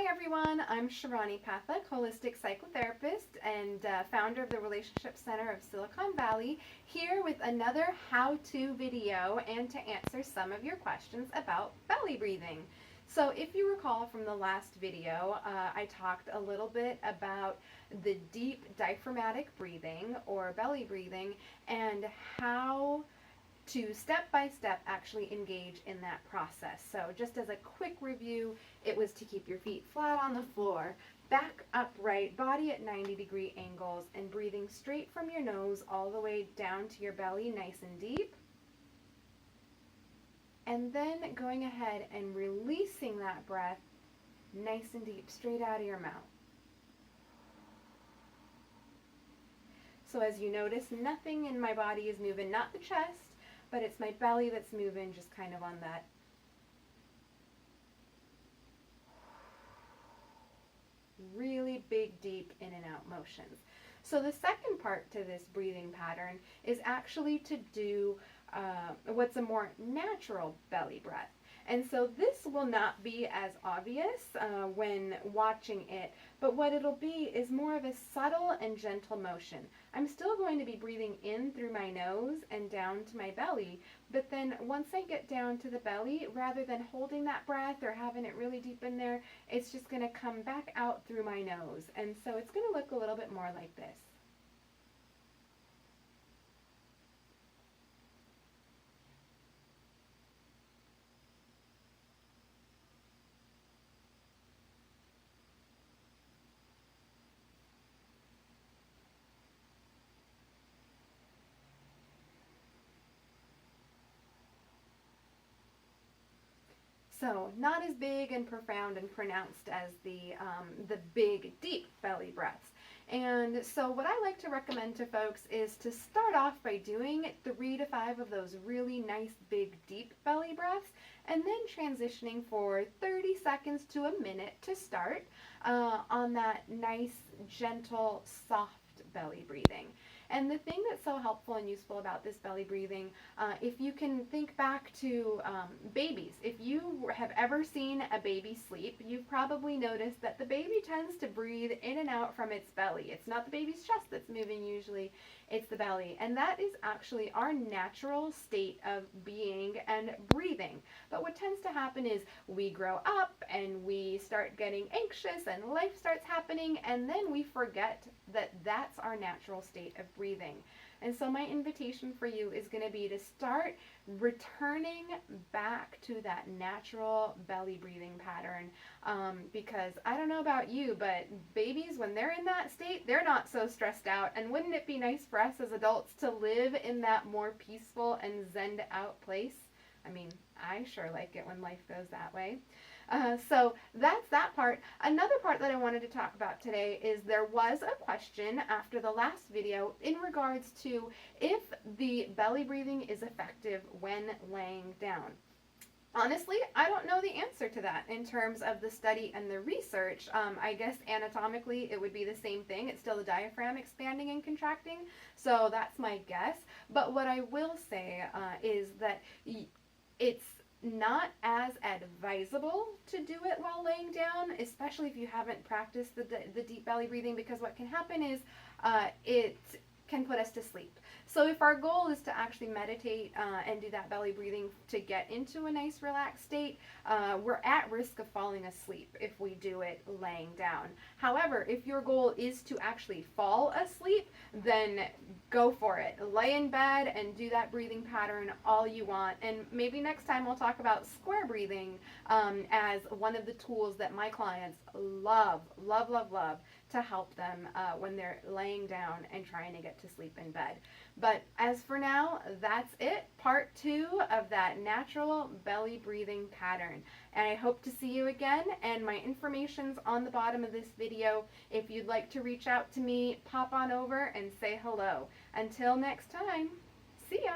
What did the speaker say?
Hi everyone, I'm Sharani Pathak, holistic psychotherapist and founder of the Relationship Center of Silicon Valley, here with another how-to video and to answer some of your questions about belly breathing. So if you recall from the last video, I talked a little bit about the deep diaphragmatic breathing or belly breathing and how to step-by-step actually engage in that process. So just as a quick review, it was to keep your feet flat on the floor, back upright, body at 90-degree angles, and breathing straight from your nose all the way down to your belly, nice and deep. And then going ahead and releasing that breath nice and deep, straight out of your mouth. So as you notice, nothing in my body is moving, not the chest, but it's my belly that's moving, just kind of on that really big, deep in and out motions. So the second part to this breathing pattern is actually to do what's a more natural belly breath. And so this will not be as obvious when watching it, but what it'll be is more of a subtle and gentle motion. I'm still going to be breathing in through my nose and down to my belly, but then once I get down to the belly, rather than holding that breath or having it really deep in there, it's just going to come back out through my nose. And so it's going to look a little bit more like this. So not as big and profound and pronounced as the big, deep belly breaths. And so what I like to recommend to folks is to start off by doing 3 to 5 of those really nice, big, deep belly breaths, and then transitioning for 30 seconds to a minute to start on that nice, gentle, soft belly breathing. And the thing that's so helpful and useful about this belly breathing, if you can think back to babies, if you have ever seen a baby sleep, you've probably noticed that the baby tends to breathe in and out from its belly. It's not the baby's chest that's moving usually, it's the belly. And that is actually our natural state of being and breathing. But what tends to happen is we grow up and we start getting anxious and life starts happening, and then we forget that that's our natural state of breathing. And so my invitation for you is going to be to start returning back to that natural belly breathing pattern, because I don't know about you, but babies, when they're in that state, they're not so stressed out. And wouldn't it be nice for us as adults to live in that more peaceful and zened out place? I mean, I sure like it when life goes that way. So that's that part. Another part that I wanted to talk about today is there was a question after the last video in regards to if the belly breathing is effective when laying down. Honestly, I don't know the answer to that in terms of the study and the research. I guess anatomically it would be the same thing. It's still the diaphragm expanding and contracting, so that's my guess. But what I will say is that it's not as advisable to do it while laying down, especially if you haven't practiced the deep belly breathing, because what can happen is it can put us to sleep. So if our goal is to actually meditate and do that belly breathing to get into a nice relaxed state, we're at risk of falling asleep if we do it laying down. However, if your goal is to actually fall asleep, then go for it. Lay in bed and do that breathing pattern all you want. And maybe next time we'll talk about square breathing as one of the tools that my clients love to help them when they're laying down and trying to get to sleep in bed. But as for now, that's it. Part 2 of that natural belly breathing pattern. And I hope to see you again, and my information's on the bottom of this video. If you'd like to reach out to me, pop on over and say hello. Until next time, see ya!